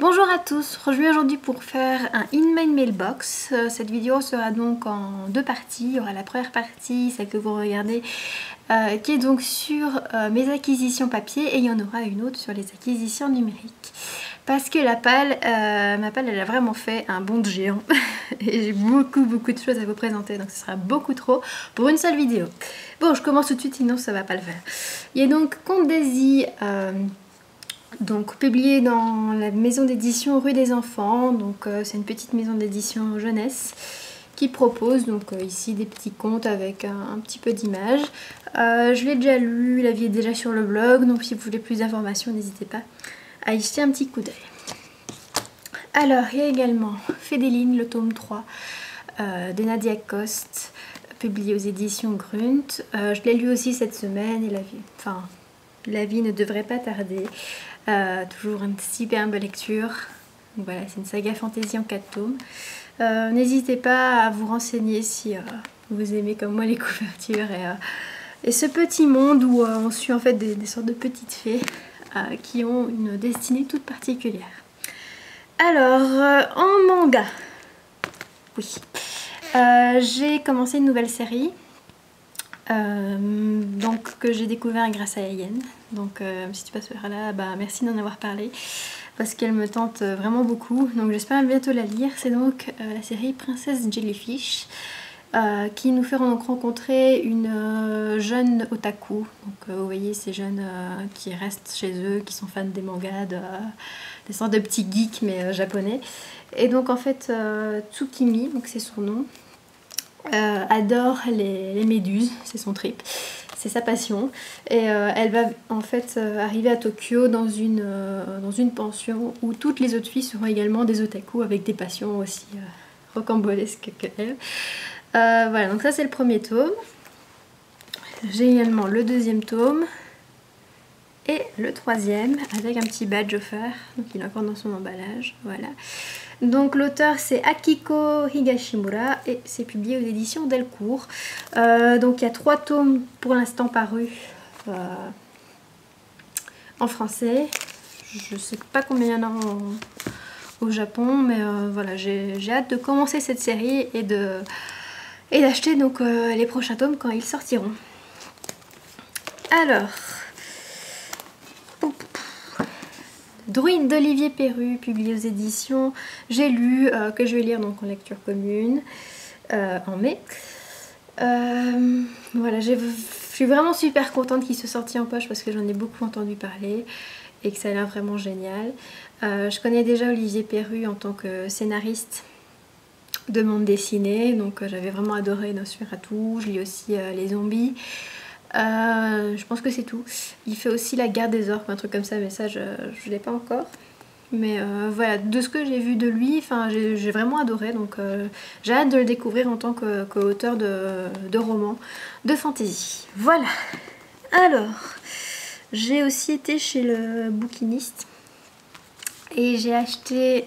Bonjour à tous, je reviens aujourd'hui pour faire un In My Mailbox. Cette vidéo sera donc en deux parties. Il y aura la première partie, celle que vous regardez, qui est donc sur mes acquisitions papier, et il y en aura une autre sur les acquisitions numériques. Parce que ma palle elle a vraiment fait un bond de géant et j'ai beaucoup de choses à vous présenter, donc ce sera beaucoup trop pour une seule vidéo. Bon, je commence tout de suite, sinon ça va pas le faire. Il y a donc Conte Daisy, donc publié dans la maison d'édition Rue des Enfants. Donc c'est une petite maison d'édition jeunesse qui propose donc ici des petits contes avec un petit peu d'images. Je l'ai déjà lu, la vie est déjà sur le blog, donc si vous voulez plus d'informations, n'hésitez pas à y jeter un petit coup d'œil. Alors il y a également Fédéline, le tome 3 de Nadia Coste, publié aux éditions Grunt. Je l'ai lu aussi cette semaine et la vie ne devrait pas tarder. Toujours une superbe lecture. Donc voilà, c'est une saga fantasy en 4 tomes. N'hésitez pas à vous renseigner si vous aimez comme moi les couvertures et ce petit monde où on suit en fait des sortes de petites fées qui ont une destinée toute particulière. Alors, en manga, oui, j'ai commencé une nouvelle série. Donc que j'ai découvert grâce à Yen. Donc si tu passes par là, merci d'en avoir parlé parce qu'elle me tente vraiment beaucoup. Donc j'espère bientôt la lire. C'est donc la série Princesse Jellyfish qui nous fait donc rencontrer une jeune otaku. Donc vous voyez ces jeunes qui restent chez eux, qui sont fans des mangas, des sortes de petits geeks mais japonais. Et donc en fait Tsukimi, donc c'est son nom, adore les méduses, c'est son trip, c'est sa passion, et elle va en fait arriver à Tokyo dans une pension où toutes les autres filles seront également des otaku avec des passions aussi rocambolesques qu'elle. Voilà, donc ça c'est le premier tome. J'ai également le deuxième tome et le troisième avec un petit badge offert, donc il est encore dans son emballage, voilà. Donc l'auteur c'est Akiko Higashimura et c'est publié aux éditions Delcourt. Donc il y a 3 tomes pour l'instant parus en français. Je sais pas combien il y en a au Japon, mais voilà, j'ai hâte de commencer cette série et d'acheter donc les prochains tomes quand ils sortiront. Alors, Druide d'Olivier Perru, publié aux éditions J'ai lu, que je vais lire donc en lecture commune en mai. Voilà, je suis vraiment super contente qu'il soit sorti en poche parce que j'en ai beaucoup entendu parler et que ça a l'air vraiment génial. Je connais déjà Olivier Perru en tant que scénariste de bande dessinée, donc j'avais vraiment adoré Nosferatu. Je lis aussi Les Zombies. Je pense que c'est tout. Il fait aussi La Guerre des Orques, un truc comme ça, mais ça je l'ai pas encore. Mais voilà, de ce que j'ai vu de lui, j'ai vraiment adoré, donc j'ai hâte de le découvrir en tant qu'auteur de romans de fantasy. Voilà. Alors, j'ai aussi été chez le bouquiniste et j'ai acheté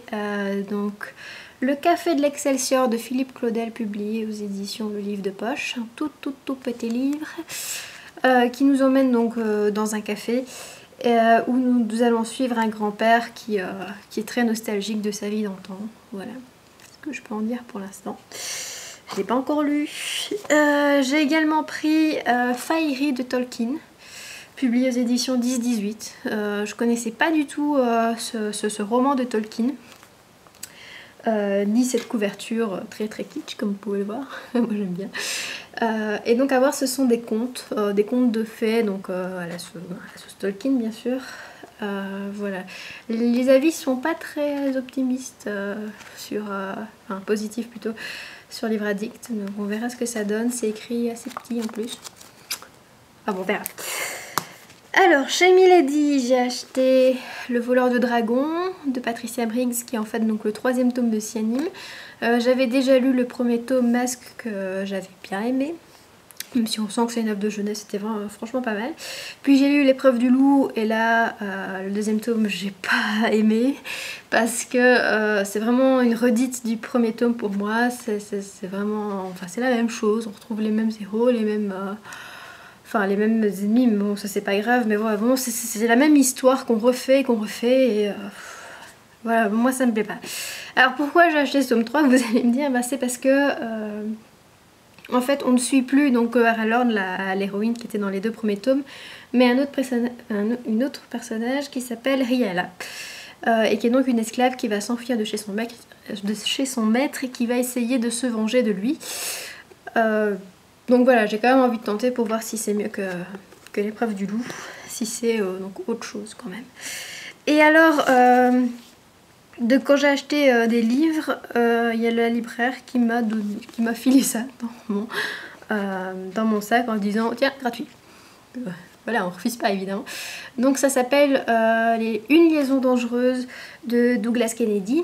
donc Le Café de l'Excelsior de Philippe Claudel, publié aux éditions Le Livre de Poche, un tout petit livre qui nous emmène donc dans un café où nous allons suivre un grand-père qui est très nostalgique de sa vie d'antan. Voilà ce que je peux en dire pour l'instant. Je l'ai pas encore lu. J'ai également pris Fairy de Tolkien, publié aux éditions 10-18. Je connaissais pas du tout ce roman de Tolkien. Ni cette couverture très kitsch comme vous pouvez le voir. Moi j'aime bien. Et donc à voir, ce sont des contes de fées, donc à la sauce Tolkien bien sûr. Voilà, les avis sont pas très optimistes positifs plutôt sur Livre Addict, donc on verra ce que ça donne. C'est écrit assez petit en plus. Ah bon, on verra. Alors, chez Milady, j'ai acheté Le Voleur de Dragons de Patricia Briggs, qui est en fait donc le 3e tome de Cyanime. J'avais déjà lu le premier tome Masque que j'avais bien aimé, même si on sent que c'est une œuvre de jeunesse, c'était franchement pas mal. Puis j'ai lu L'Épreuve du loup, et là, le 2e tome, j'ai pas aimé, parce que c'est vraiment une redite du premier tome pour moi. C'est vraiment, enfin c'est la même chose, on retrouve les mêmes héros, les mêmes ennemis, mais bon ça c'est pas grave, mais voilà, bon, c'est la même histoire qu'on refait et Voilà, moi ça me plaît pas. Alors pourquoi j'ai acheté ce tome 3, vous allez me dire, bah, c'est parce que en fait on ne suit plus donc Aralorn, l'héroïne qui était dans les 2 premiers tomes, mais un autre personnage qui s'appelle Rhianna. Et qui est donc une esclave qui va s'enfuir de chez son maître et qui va essayer de se venger de lui. Donc voilà, j'ai quand même envie de tenter pour voir si c'est mieux que l'épreuve du loup, si c'est donc autre chose quand même. Et alors, quand j'ai acheté des livres, il y a la libraire qui m'a filé ça dans mon sac en disant tiens, gratuit. Voilà, on refuse pas évidemment. Donc ça s'appelle Une liaison dangereuse de Douglas Kennedy,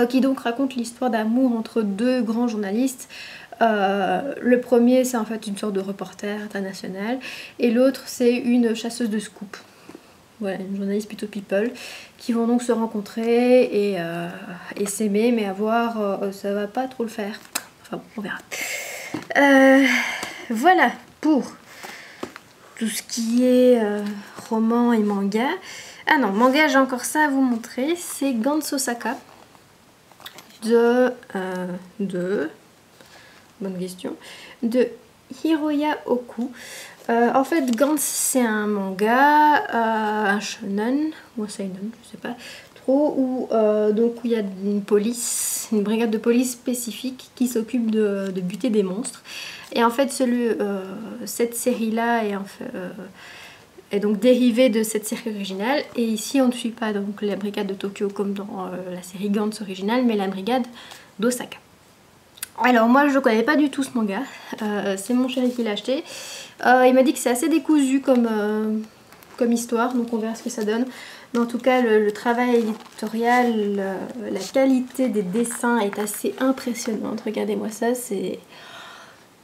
qui donc raconte l'histoire d'amour entre 2 grands journalistes. Le premier c'est en fait une sorte de reporter international et l'autre c'est une chasseuse de scoop. Voilà, une journaliste plutôt people, qui vont donc se rencontrer et s'aimer, mais à voir, ça va pas trop le faire. Enfin, on verra. Voilà pour tout ce qui est roman et manga. Ah non, manga, j'ai encore ça à vous montrer. C'est Gantz Osaka bonne question, de Hiroya Oku. En fait, Gantz c'est un manga, un shonen ou un seinen, je sais pas trop, où il y a une brigade de police spécifique qui s'occupe de buter des monstres. Et en fait, cette série-là est donc dérivée de cette série originale. Et ici, on ne suit pas donc la brigade de Tokyo comme dans la série Gantz originale, mais la brigade d'Osaka. Alors moi je ne connais pas du tout ce manga, c'est mon chéri qui l'a acheté. Il m'a dit que c'est assez décousu comme histoire, donc on verra ce que ça donne. Mais en tout cas le travail éditorial, la qualité des dessins est assez impressionnante. Regardez-moi ça, c'est...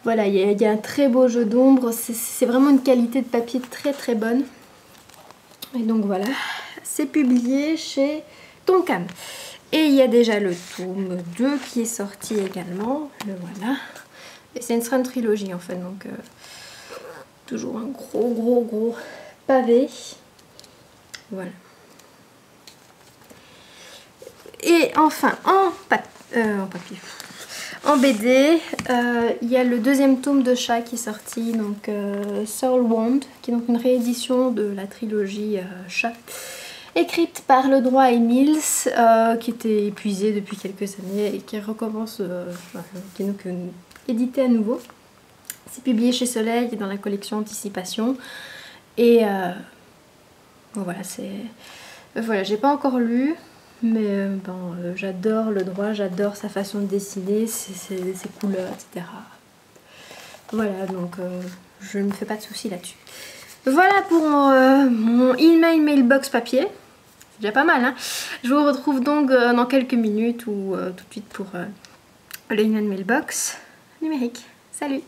Voilà, il y a un très beau jeu d'ombre, c'est vraiment une qualité de papier très très bonne. Et donc voilà, c'est publié chez Tonkam. Et il y a déjà le tome 2 qui est sorti également, le voilà. Et c'est une Sran trilogie en fait, donc toujours un gros pavé. Voilà. Et enfin, en papier, en BD, il y a le 2e tome de Chat qui est sorti, donc Soul Wand, qui est donc une réédition de la trilogie Chat. Écrite par Le Droit et Mills, qui était épuisé depuis quelques années et qui recommence, qui est donc édité à nouveau. C'est publié chez Soleil dans la collection Anticipation. Et voilà, voilà, j'ai pas encore lu, mais j'adore Le Droit, j'adore sa façon de dessiner, ses couleurs, etc. Voilà, donc je ne me fais pas de soucis là-dessus. Voilà pour mon In-Main Mailbox papier. C'est déjà pas mal, hein. Je vous retrouve donc dans quelques minutes ou tout de suite pour le In-Main Mailbox numérique. Salut!